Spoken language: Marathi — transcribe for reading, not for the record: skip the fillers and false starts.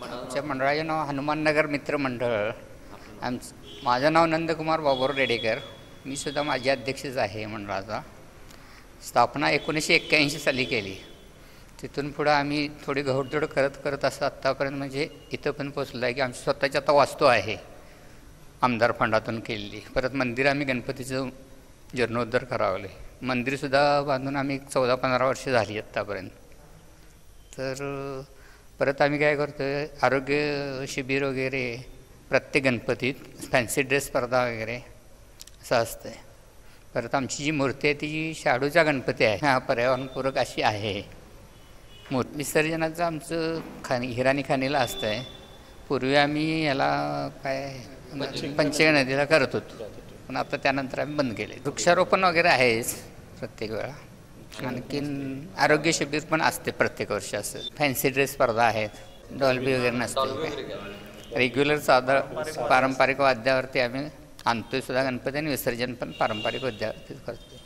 आमच्या मंडळाचे नाव हनुमाननगर मित्र मंडळ. माझं नाव नंदकुमार बाबूराव रेडेकर. मी सुद्धा माझे अध्यक्षच आहे मंडळाचा. स्थापना 1981 साली केली. तिथून पुढं आम्ही थोडी घोडदौड करत असं आत्तापर्यंत म्हणजे इथं पण पोचलो आहे की आमची स्वतःची आता वास्तू आहे आमदार फंडातून केलेली. परत मंदिर आम्ही गणपतीचं जीर्णोद्धार करावलं आहे. मंदिरसुद्धा बांधून आम्ही 14-15 वर्ष झाली आत्तापर्यंत. तर परत आम्ही काय करतो आहे, आरोग्य शिबिर वगैरे प्रत्येक गणपतीत फॅन्सी ड्रेस स्पर्धा वगैरे असं असतं आहे. परत आमची जी मूर्ती आहे ती शाडूचा गणपती आहे. हा पर्यावरणपूरक अशी आहे. मूर्ती विसर्जनाचं आमचं हिराणी खाणीला असतं आहे. पूर्वी आम्ही याला काय पंचगंगा नदीला करत होतो, पण आता त्यानंतर आम्ही बंद केले. वृक्षारोपण वगैरे आहेच प्रत्येक वेळा. आणखीन आरोग्य शिबिर पण असते प्रत्येक वर्षी. असं फॅन्सी ड्रेस स्पर्धा आहेत. डॉल्बी वगैरे नसते. रेग्युलर साधा पारंपरिक वाद्यावरती आम्ही आणतोय सुद्धा गणपती आणि विसर्जन पण पारंपरिक वाद्यावरतीच करतो.